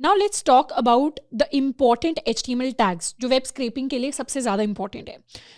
Now let's talk about the important HTML tags जो web scrapping के लिए सबसे ज़्यादा इंपॉर्टेंट है।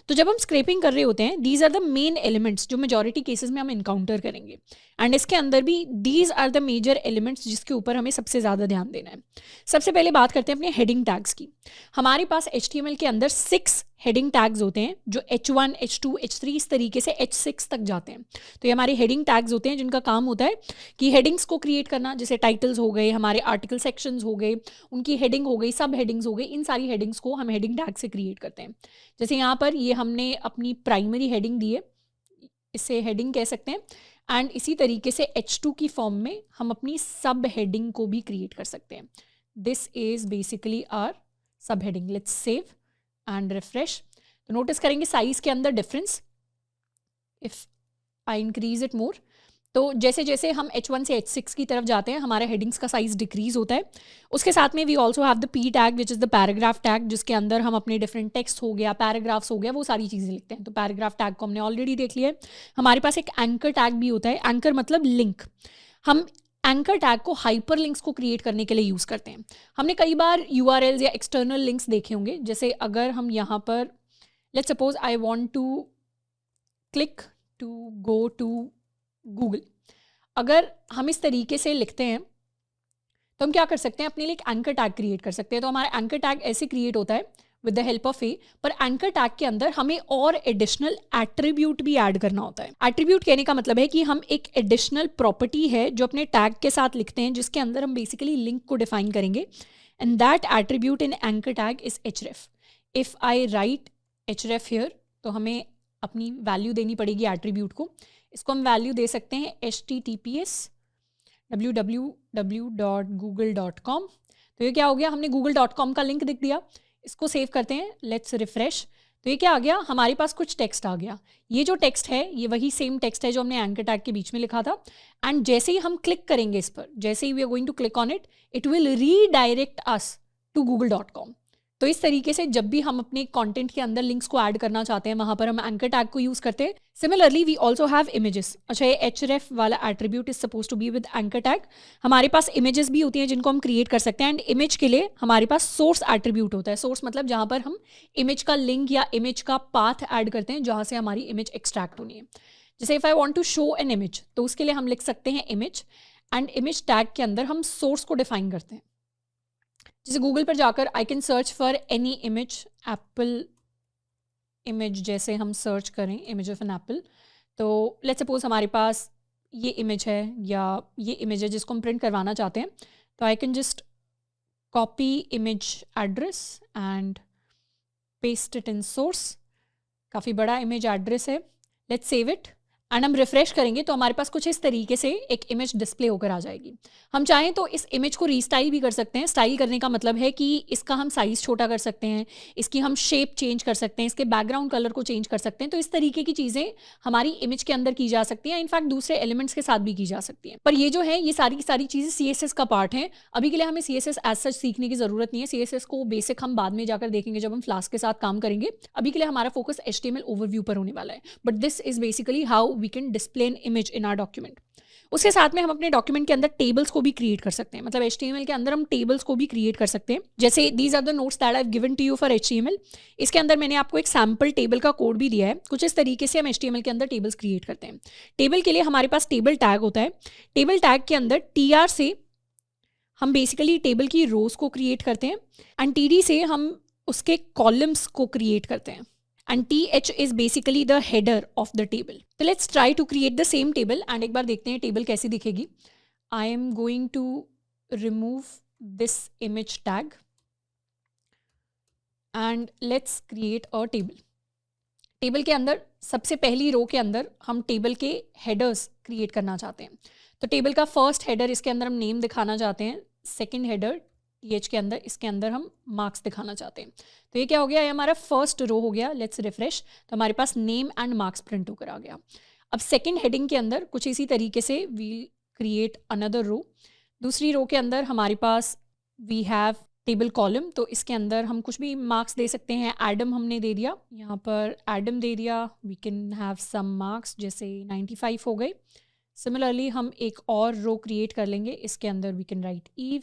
तो जब हम स्क्रैपिंग कर रहे होते हैं, these are the main elements जो मेजॉरिटी केसेस में हम इनकाउंटर करेंगे, एंड इसके अंदर भी these are the major elements जिसके ऊपर हमें सबसे ज़्यादा ध्यान देना है। सबसे पहले बात करते हैं अपने हेडिंग टैग्स की। हमारे पास HTML के अंदर 6 हेडिंग टैग्स होते हैं जो H1, H2, H3 इस तरीके से H6 तक जाते हैं। तो ये हमारे हेडिंग टैग्स होते हैं जिनका काम होता है कि हेडिंग्स को क्रिएट करना, जैसे टाइटल्स हो गए, हमारे आर्टिकल सेक्शंस हो गए, उनकी हेडिंग हो गई, सब हेडिंग्स हो गई, इन सारी हेडिंग्स को हम हेडिंग टैग से क्रिएट करते हैं। जैसे यहाँ पर ये हमने अपनी प्राइमरी हेडिंग दी है, इसे हेडिंग कह सकते हैं, एंड इसी तरीके से H2 की फॉर्म में हम अपनी सब हेडिंग को भी क्रिएट कर सकते हैं। दिस इज बेसिकली आर सब heading. Let's save and refresh. तो नोटिस करेंगे साइज के अंदर difference. If I increase it more, तो जैसे जैसे हम H1 से H6 की तरफ जाते हैं हमारे हेडिंग्स का साइज डिक्रीज होता है। उसके साथ में we also have the P tag which is the paragraph tag, जिसके अंदर हम अपने डिफरेंट टेक्स्ट हो गया, पैराग्राफ्स हो गया, वो सारी चीज़ें लिखते हैं। तो पैराग्राफ टैग को हमने ऑलरेडी देख लिया है। हमारे पास एक एंकर टैग भी होता है। एंकर मतलब लिंक। हम एंकर टैग को हाइपर लिंक्स को क्रिएट करने के लिए यूज़ करते हैं। हमने कई बार URLs या एक्सटर्नल लिंक्स देखे होंगे। जैसे अगर हम यहाँ पर let's suppose I want to click to go to Google, अगर हम इस तरीके से लिखते हैं तो हम क्या कर सकते हैं, अपने लिए एक एंकर टैग क्रिएट कर सकते हैं। तो हमारा एंकर टैग ऐसे क्रिएट होता है विद द हेल्प ऑफ ए, पर एंकर टैग के अंदर हमें और एडिशनल एट्रीब्यूट भी ऐड करना होता है। एट्रीब्यूट कहने का मतलब है कि हम एक एडिशनल प्रॉपर्टी है जो अपने टैग के साथ लिखते हैं, जिसके अंदर हम बेसिकली लिंक को डिफाइन करेंगे, and that attribute in anchor tag is href। If I right href here, तो हमें अपनी वैल्यू देनी पड़ेगी एट्रीब्यूट को। इसको हम वैल्यू दे सकते हैं https www.google.com। तो ये क्या हो गया, हमने google.com का लिंक दिख दिया। इसको सेव करते हैं, लेट्स रिफ्रेश। तो ये क्या आ गया, हमारे पास कुछ टेक्स्ट आ गया। ये जो टेक्स्ट है ये वही सेम टेक्स्ट है जो हमने एंकर टैग के बीच में लिखा था, एंड जैसे ही हम क्लिक करेंगे इस पर, जैसे ही we are going to click on it, it will redirect us to google.com। तो इस तरीके से जब भी हम अपने कंटेंट के अंदर लिंक्स को ऐड करना चाहते हैं वहां पर हम एंकर टैग को यूज करते हैं। Similarly we also have images. अच्छा, ये href वाला attribute is suppose to be with anchor tag. हमारे पास इमेजेस भी होती हैं जिनको हम क्रिएट कर सकते हैं, एंड इमेज के लिए हमारे पास सोर्स एट्रीब्यूट होता है। सोर्स मतलब जहां पर हम इमेज का लिंक या इमेज का पाथ ऐड करते हैं जहां से हमारी इमेज एक्सट्रैक्ट होनी है। जैसे if I want to show an image, तो उसके लिए हम लिख सकते हैं इमेज, एंड इमेज टैग के अंदर हम सोर्स को डिफाइन करते हैं। जैसे गूगल पर जाकर I can search for any image, Apple image जैसे हम सर्च करें इमेज ऑफ एन एप्पल, तो लेट्स सपोज हमारे पास ये इमेज है या ये इमेज है जिसको हम प्रिंट करवाना चाहते हैं। तो I can just copy image address and paste it in source. काफ़ी बड़ा इमेज एड्रेस है। लेट्स सेव इट एंड हम रिफ्रेश करेंगे तो हमारे पास कुछ इस तरीके से एक इमेज डिस्प्ले होकर आ जाएगी। हम चाहें तो इस इमेज को रीस्टाइल भी कर सकते हैं। स्टाइल करने का मतलब है कि इसका हम साइज़ छोटा कर सकते हैं, इसकी हम शेप चेंज कर सकते हैं, इसके बैकग्राउंड कलर को चेंज कर सकते हैं। तो इस तरीके की चीज़ें हमारी इमेज के अंदर की जा सकती हैं, इनफैक्ट दूसरे एलिमेंट्स के साथ भी की जा सकती हैं। पर ये जो है ये सारी की सारी चीज़ें CSS का पार्ट है। अभी के लिए हमें CSS एज सच सीखने की ज़रूरत नहीं है। CSS को बेसिक हम बाद में जाकर देखेंगे जब हम फ्लास्क के साथ काम करेंगे। अभी के लिए हमारा फोकस HTML ओवरव्यू पर होने वाला है। But this is basically how we can display an image in our document. उसके साथ में हम अपने डॉक्यूमेंट के अंदर टेबल्स को भी क्रिएट कर सकते हैं। मतलब HTML के अंदर हम टेबल्स को भी क्रिएट कर सकते हैं। जैसे these are the notes that I have given to you for HTML। इसके अंदर मैंने आपको एक सैम्पल टेबल का कोड भी दिया है। कुछ इस तरीके से हम HTML के अंदर टेबल्स क्रिएट करते हैं। टेबल के लिए हमारे पास टेबल टैग होता है। टेबल टैग के अंदर TR से हम बेसिकली टेबल की रोज को क्रिएट करते हैं, एंड TD से हम उसके कॉलम्स को क्रिएट करते हैं, and TH is basically the header of the table. So let's try to create the same table and एक बार देखते हैं टेबल कैसी दिखेगी। I am going to remove this image tag and let's create a table. Table के अंदर सबसे पहली रो के अंदर हम टेबल के हेडर्स क्रिएट करना चाहते हैं। तो टेबल का फर्स्ट हेडर, इसके अंदर हम नेम दिखाना चाहते हैं। सेकेंड हेडर TH के अंदर, इसके अंदर हम मार्क्स दिखाना चाहते हैं। तो ये क्या हो गया, ये हमारा फर्स्ट रो हो गया। लेट्स रिफ्रेश, तो हमारे पास नेम एंड मार्क्स प्रिंट होकर आ गया। अब सेकंड हेडिंग के अंदर कुछ इसी तरीके से वी क्रिएट अनदर रो। दूसरी रो के अंदर हमारे पास वी हैव टेबल कॉलम, तो इसके अंदर हम कुछ भी मार्क्स दे सकते हैं। एडम हमने दे दिया, यहाँ पर एडम दे दिया। We can have some marks, जैसे 95 हो गए। सिमिलरली हम एक और रो क्रिएट कर लेंगे। इसके अंदर वी कैन राइट ईव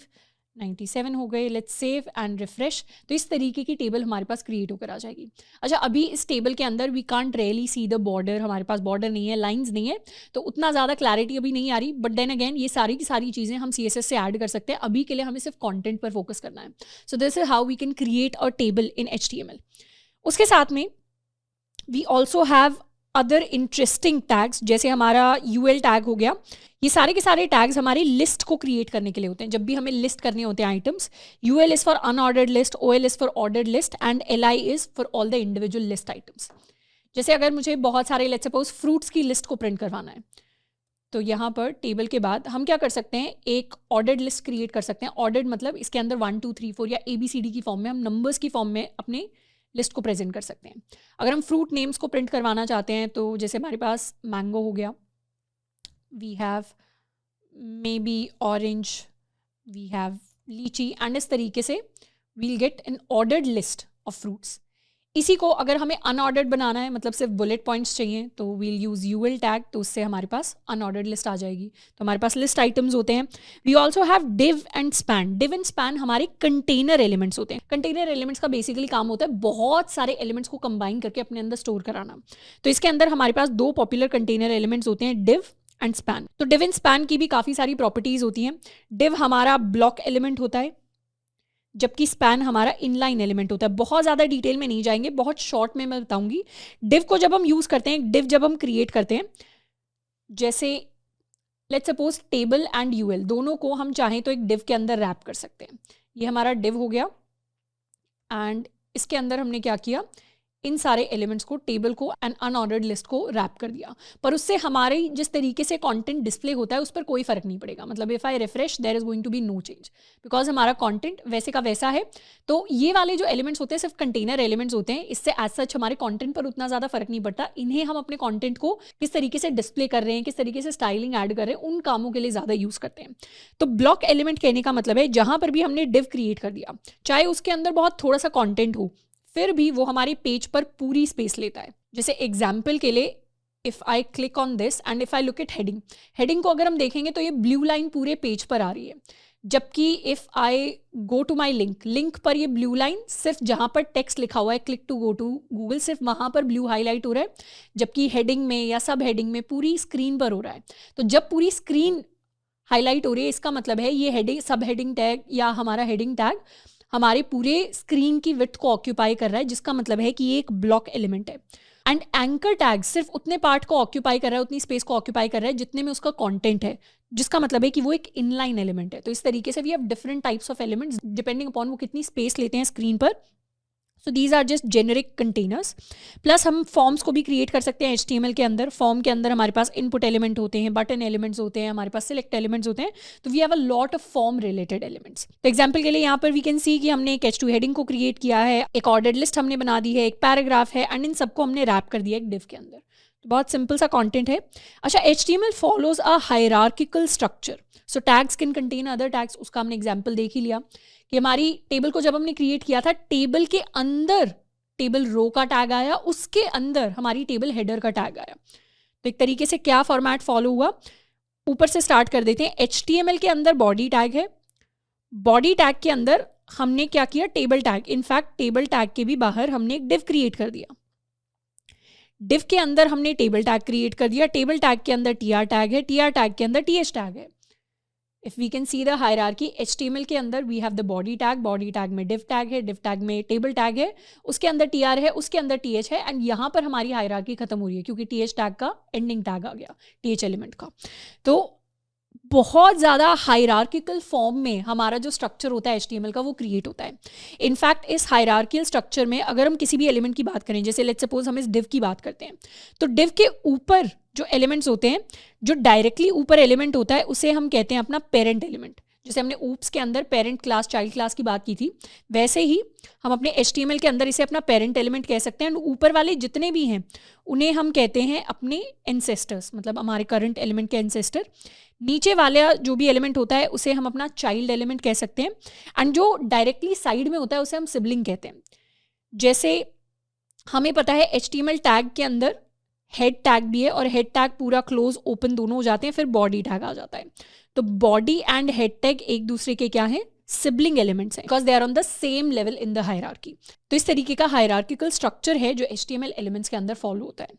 97 हो गए, लेट्स सेव एंड रिफ्रेश। तो इस तरीके की टेबल हमारे पास क्रिएट होकर आ जाएगी। अच्छा, अभी इस टेबल के अंदर we can't really see the border, हमारे पास बॉर्डर नहीं है, लाइंस नहीं है, तो उतना ज़्यादा क्लैरिटी अभी नहीं आ रही, बट देन अगेन ये सारी की सारी चीज़ें हम CSS से ऐड कर सकते हैं। अभी के लिए हमें सिर्फ कॉन्टेंट पर फोकस करना है। So this is how we can create a table in HTML। उसके साथ में we also have other interesting tags, जैसे हमारा UL टैग हो गया। ये सारे के सारे टैग्स हमारी लिस्ट को क्रिएट करने के लिए होते हैं। जब भी हमें लिस्ट करने होते हैं items, UL is for unordered list, OL is for ordered list and LI is for all the individual list items. जैसे अगर मुझे बहुत सारे लेट्स सपोज फ्रूट्स की लिस्ट को प्रिंट करवाना है, तो यहाँ पर टेबल के बाद हम क्या कर सकते हैं, एक ऑर्डर्ड लिस्ट क्रिएट कर सकते हैं। ऑर्डर्ड मतलब इसके अंदर 1 2 3 4 या ABCD की फॉर्म में, हम नंबर्स की फॉर्म में अपने लिस्ट को प्रेजेंट कर सकते हैं। अगर हम फ्रूट नेम्स को प्रिंट करवाना चाहते हैं, तो जैसे हमारे पास मैंगो हो गया, we have maybe orange, we have lychee, and इस तरीके से we'll get an ordered list of fruits. इसी को अगर हमें अनऑर्डर्ड बनाना है, मतलब सिर्फ बुलेट पॉइंट्स चाहिए, तो वील यूज़ UL टैग, तो उससे हमारे पास अनऑर्डर्ड लिस्ट आ जाएगी। तो हमारे पास लिस्ट आइटम्स होते हैं। We also have div and span. Div and span हमारे कंटेनर एलिमेंट्स होते हैं। कंटेनर एलिमेंट्स का बेसिकली काम होता है बहुत सारे एलिमेंट्स को कंबाइन करके अपने अंदर स्टोर कराना। तो इसके अंदर हमारे पास 2 पॉपुलर कंटेनर एलिमेंट्स होते हैं, डिव एंड स्पैन। तो डिव एंड स्पैन की भी काफ़ी सारी प्रॉपर्टीज़ होती हैं। डिव हमारा ब्लॉक एलिमेंट होता है, जबकि स्पैन हमारा इनलाइन एलिमेंट होता है। बहुत ज़्यादा डिटेल में नहीं जाएंगे, बहुत शॉर्ट में मैं बताऊंगी। डिव को जब हम यूज़ करते हैं, डिव जब हम क्रिएट करते हैं, जैसे let's suppose table and UL दोनों को हम चाहें तो एक डिव के अंदर रैप कर सकते हैं। ये हमारा डिव हो गया, एंड इसके अंदर हमने क्या किया, इन सारे एलिमेंट्स को, टेबल को एंड अनऑर्डर्ड लिस्ट को रैप कर दिया। पर उससे हमारे जिस तरीके से कंटेंट डिस्प्ले होता है उस पर कोई फर्क नहीं पड़ेगा। मतलब if I refresh, there is going to be no change, because हमारा कंटेंट वैसे का वैसा है। तो ये वाले जो एलिमेंट्स होते हैं सिर्फ कंटेनर एलिमेंट्स होते हैं। इससे एज सच हमारे कंटेंट पर उतना ज़्यादा फर्क नहीं पड़ता। इन्हें हम अपने कंटेंट को किस तरीके से डिस्प्ले कर रहे हैं, किस तरीके से स्टाइलिंग ऐड कर रहे हैं, उन कामों के लिए ज़्यादा यूज़ करते हैं। तो ब्लॉक एलिमेंट कहने का मतलब है जहाँ पर भी हमने डिव क्रिएट कर दिया, चाहे उसके अंदर बहुत थोड़ा सा कॉन्टेंट हो, फिर भी वो हमारे पेज पर पूरी स्पेस लेता है। जैसे एग्जाम्पल के लिए, if I click on this and if I look at heading, heading को अगर हम देखेंगे तो ये ब्लू लाइन पूरे पेज पर आ रही है। जबकि if I go to my link, link पर ये ब्लू लाइन सिर्फ जहाँ पर टेक्स्ट लिखा हुआ है click to go to Google, सिर्फ वहाँ पर ब्लू हाईलाइट हो रहा है, जबकि हेडिंग में या सब हेडिंग में पूरी स्क्रीन पर हो रहा है। तो जब पूरी स्क्रीन हाईलाइट हो रही है, इसका मतलब है ये हेडिंग, सब हेडिंग टैग या हमारा हेडिंग टैग हमारे पूरे स्क्रीन की विड्थ को ऑक्यूपाई कर रहा है, जिसका मतलब है कि ये एक ब्लॉक एलिमेंट है। एंड एंकर टैग सिर्फ उतने पार्ट को ऑक्यूपाई कर रहा है, उतनी स्पेस को ऑक्यूपाई कर रहा है जितने में उसका कंटेंट है, जिसका मतलब है कि वो एक इनलाइन एलिमेंट है। तो इस तरीके से we have different types of elements depending upon वो कितनी स्पेस लेते हैं स्क्रीन पर। So these are just generic containers. Plus हम फॉर्म्स को भी क्रिएट कर सकते हैं HTML के अंदर। फॉर्म के अंदर हमारे पास इनपुट एलिमेंट होते हैं, बटन एलिमेंट्स होते हैं, हमारे पास सिलेक्ट एलिमेंट्स होते हैं। तो we have a lot of form related elements. तो एग्जाम्पल के लिए यहाँ पर वी कैन सी कि हमने एक H2 हेडिंग को क्रिएट किया है, एक ऑर्डर्ड लिस्ट हमने बना दी है, एक पैराग्राफ है, एंड इन सबको हमने रैप कर दिया एक डिव के अंदर। तो बहुत सिंपल सा कंटेंट है। अच्छा, HTML follows a hierarchical structure, so tags can contain other tags. उसका हमने एग्जाम्पल देख ही लिया कि हमारी टेबल को जब हमने क्रिएट किया था, टेबल के अंदर टेबल रो का टैग आया, उसके अंदर हमारी टेबल हेडर का टैग आया। तो एक तरीके से क्या फॉर्मेट फॉलो हुआ, ऊपर से स्टार्ट कर देते हैं। HTML के अंदर बॉडी टैग है, बॉडी टैग के अंदर हमने क्या किया, table tag. In fact table tag के भी बाहर हमने एक डिव क्रिएट कर दिया, डिव के अंदर हमने टेबल टैग क्रिएट कर दिया, टेबल टैग के अंदर TR टैग है, TR टैग के अंदर TH टैग है। If we can see the hierarchy, HTML के अंदर we have the body tag, body tag में डिव टैग है, डिव टैग में टेबल टैग है, उसके अंदर TR है, उसके अंदर TH है, एंड यहाँ पर हमारी हायरार्की खत्म हो रही है क्योंकि TH टैग का एंडिंग टैग आ गया, TH एलिमेंट का। तो बहुत ज़्यादा हायरार्किकल फॉर्म में हमारा जो स्ट्रक्चर होता है HTML का, वो क्रिएट होता है। इनफैक्ट इस हायरार्किकल स्ट्रक्चर में अगर हम किसी भी एलिमेंट की बात करें, जैसे लेट्स सपोज हम इस डिव की बात करते हैं, तो डिव के ऊपर जो एलिमेंट्स होते हैं, जो डायरेक्टली ऊपर एलिमेंट होता है, उसे हम कहते हैं अपना पेरेंट एलिमेंट। जैसे हमने ऊप्स के अंदर पेरेंट क्लास, चाइल्ड क्लास की बात की थी, वैसे ही हम अपने HTML के अंदर इसे अपना पेरेंट एलिमेंट कह सकते हैं। ऊपर वाले जितने भी हैं उन्हें हम कहते हैं अपने एंसेस्टर्स, मतलब हमारे करंट एलिमेंट के एंसेस्टर। नीचे वाला जो भी एलिमेंट होता है उसे हम अपना चाइल्ड एलिमेंट कह सकते हैं, एंड जो डायरेक्टली साइड में होता है उसे हम सिबलिंग कहते हैं। जैसे हमें पता है HTML टैग के अंदर हेड टैग भी है, और हेड टैग पूरा क्लोज ओपन दोनों हो जाते हैं, फिर बॉडी टैग आ जाता है। तो बॉडी एंड हेड टैग एक दूसरे के क्या है, सिबलिंग एलिमेंट्स हैं because they are on the same level in the hierarchy. तो इस तरीके का हायरार्किकल स्ट्रक्चर है जो HTML एलिमेंट्स के अंदर फॉलो होता है।